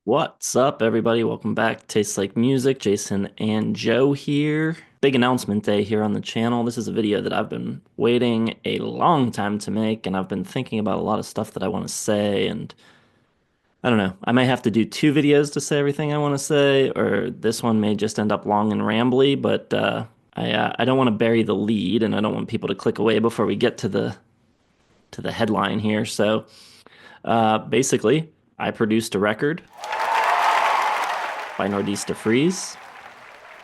What's up, everybody? Welcome back. Tastes Like Music. Jason and Joe here. Big announcement day here on the channel. This is a video that I've been waiting a long time to make, and I've been thinking about a lot of stuff that I want to say. And I don't know, I may have to do two videos to say everything I want to say, or this one may just end up long and rambly. But I don't want to bury the lead, and I don't want people to click away before we get to the headline here. So basically, I produced a record by Nordista Freeze,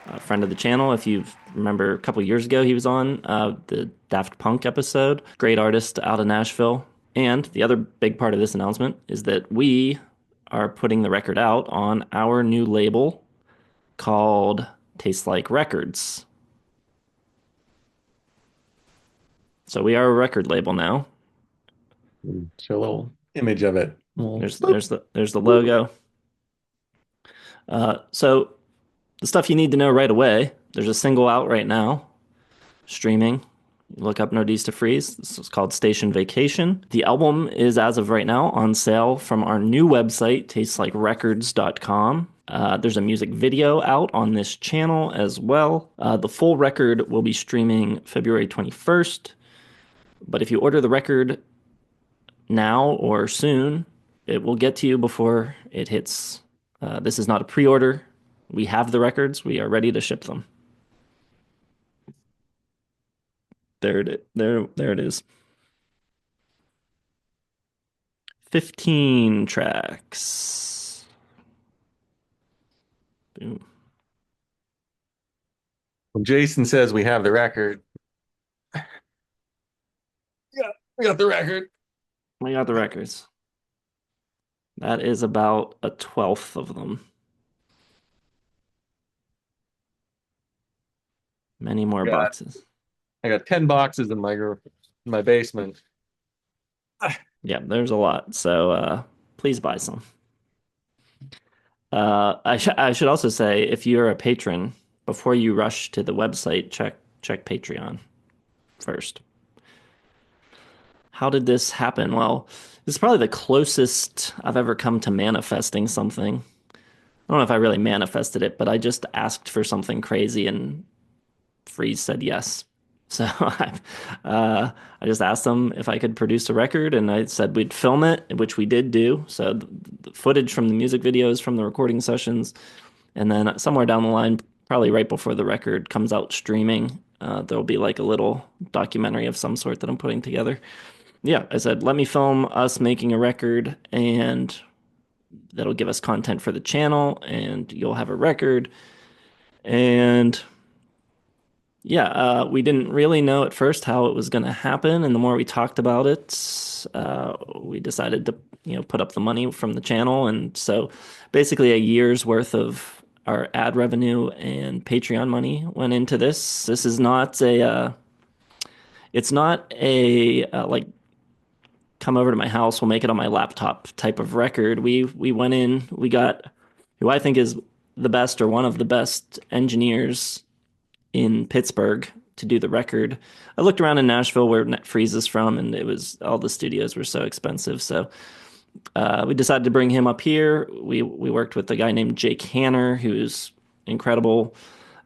a friend of the channel. If you remember a couple years ago, he was on the Daft Punk episode. Great artist out of Nashville. And the other big part of this announcement is that we are putting the record out on our new label called Taste Like Records. So we are a record label now. Show a little image of it. Little There's boop, there's the boop. logo. So the stuff you need to know right away. There's a single out right now, streaming. Look up Nordista Freeze. This is called Station Vacation. The album is, as of right now, on sale from our new website, tastelikerecords.com. There's a music video out on this channel as well. The full record will be streaming February 21st. But if you order the record now or soon, it will get to you before it hits. This is not a pre-order. We have the records. We are ready to ship them. There it is. 15 tracks. Boom. When Jason says we have the record, yeah, we got the record. We got the records. That is about a twelfth of them. Many more Got boxes. I got 10 boxes in my basement. Yeah, there's a lot. So please buy some. I should also say, if you're a patron, before you rush to the website, check Patreon first. How did this happen? Well, this is probably the closest I've ever come to manifesting something. I don't know if I really manifested it, but I just asked for something crazy and Freeze said yes. So I just asked them if I could produce a record, and I said we'd film it, which we did do. So the footage from the music videos from the recording sessions, and then somewhere down the line, probably right before the record comes out streaming, there'll be like a little documentary of some sort that I'm putting together. Yeah, I said, let me film us making a record, and that'll give us content for the channel, and you'll have a record. And yeah, we didn't really know at first how it was going to happen, and the more we talked about it, we decided to, put up the money from the channel, and so basically a year's worth of our ad revenue and Patreon money went into this. This is not it's not a like come over to my house, we'll make it on my laptop type of record. We went in, we got who I think is the best or one of the best engineers in Pittsburgh to do the record. I looked around in Nashville where Freeze is from, and it was all the studios were so expensive. So we decided to bring him up here. We worked with a guy named Jake Hanner, who's incredible.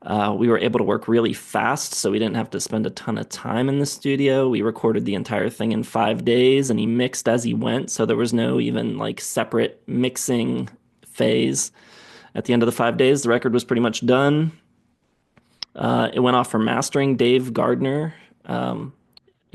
We were able to work really fast, so we didn't have to spend a ton of time in the studio. We recorded the entire thing in 5 days, and he mixed as he went, so there was no even like separate mixing phase. At the end of the 5 days, the record was pretty much done. It went off for mastering. Dave Gardner in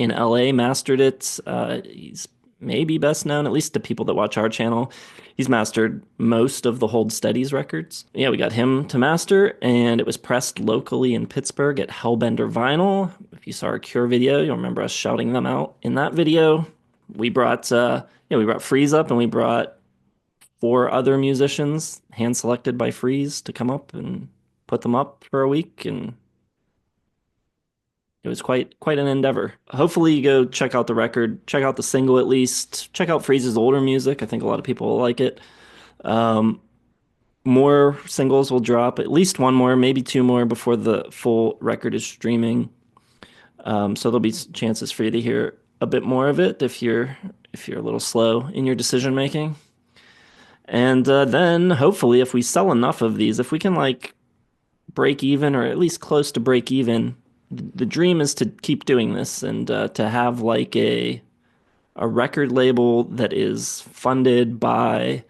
LA mastered it. He's maybe best known, at least to people that watch our channel. He's mastered most of the Hold Steady's records. Yeah, we got him to master, and it was pressed locally in Pittsburgh at Hellbender Vinyl. If you saw our Cure video, you'll remember us shouting them out in that video. We brought we brought Freeze up, and we brought four other musicians hand selected by Freeze to come up and put them up for a week, and it was quite an endeavor. Hopefully, you go check out the record, check out the single at least, check out Freeze's older music. I think a lot of people will like it. Um, More singles will drop, at least one more, maybe two more before the full record is streaming. So there'll be chances for you to hear a bit more of it if you're a little slow in your decision making. And then hopefully, if we sell enough of these, if we can like break even or at least close to break even, the dream is to keep doing this and to have like a record label that is funded by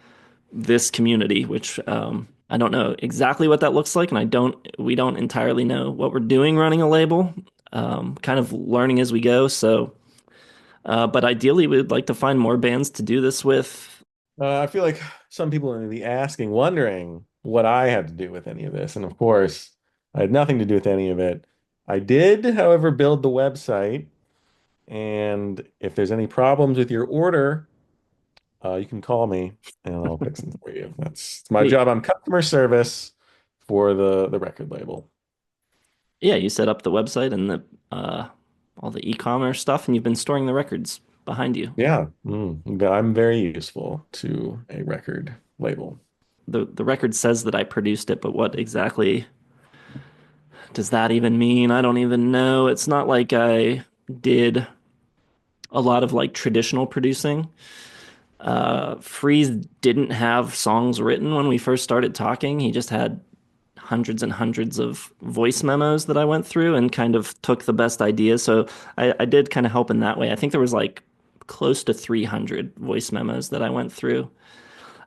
this community, which I don't know exactly what that looks like, and we don't entirely know what we're doing running a label. Kind of learning as we go. So, but ideally, we'd like to find more bands to do this with. I feel like some people are going to be asking, wondering what I had to do with any of this. And of course, I had nothing to do with any of it. I did, however, build the website. And if there's any problems with your order, you can call me and I'll fix them for you. That's it's my Wait, job. I'm customer service for the record label. yeah, you set up the website and the all the e-commerce stuff, and you've been storing the records behind you. Yeah, I'm very useful to a record label. The record says that I produced it, but what exactly does that even mean? I don't even know. It's not like I did a lot of like traditional producing. Freeze didn't have songs written when we first started talking. He just had hundreds and hundreds of voice memos that I went through and kind of took the best ideas. So I did kind of help in that way. I think there was like close to 300 voice memos that I went through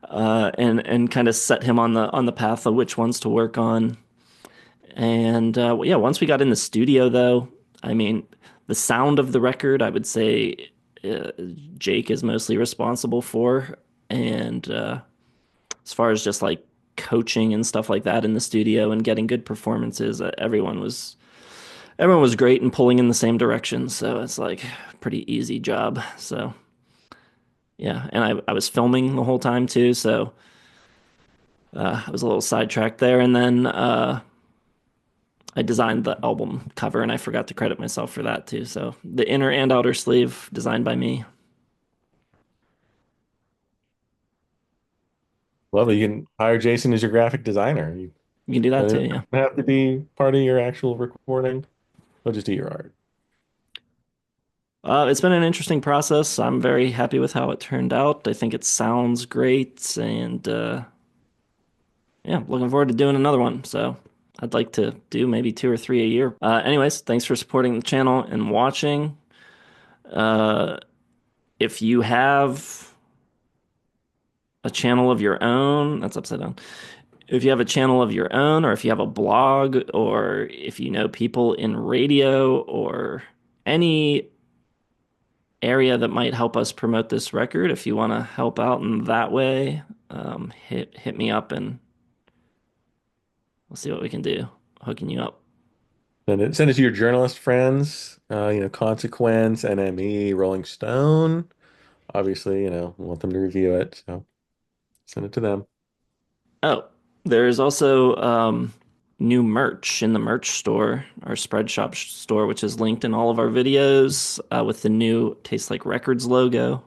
and kind of set him on the path of which ones to work on. And yeah, once we got in the studio, though, I mean, the sound of the record, I would say uh, Jake is mostly responsible for. And as far as just like coaching and stuff like that in the studio and getting good performances, everyone was great and pulling in the same direction. So it's like a pretty easy job. So yeah, and I was filming the whole time too. So I was a little sidetracked there. And then I designed the album cover, and I forgot to credit myself for that too. So the inner and outer sleeve designed by me. Well, you can hire Jason as your graphic designer. You You can do that too, don't yeah. have to be part of your actual recording. He'll just do your art. It's been an interesting process. I'm very happy with how it turned out. I think it sounds great, and yeah, looking forward to doing another one. So I'd like to do maybe two or three a year. Anyways, thanks for supporting the channel and watching. Uh, if you have a channel of your own, that's upside down. If you have a channel of your own, or if you have a blog, or if you know people in radio or any area that might help us promote this record, if you want to help out in that way, hit me up and we'll see what we can do. Hooking you up. Send it to your journalist friends, Consequence, NME, Rolling Stone. Obviously, we want them to review it, so send it to them. Oh, there's also new merch in the merch store, our Spreadshop store, which is linked in all of our videos with the new Taste Like Records logo.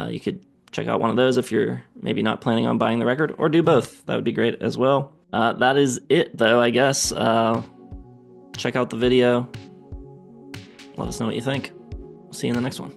You could check out one of those if you're maybe not planning on buying the record, or do both. That would be great as well. That is it, though, I guess. Check out the video. Let us know what you think. See you in the next one.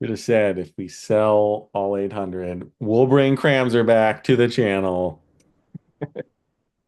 Should have said if we sell all 800, we'll bring Cramser back to the channel.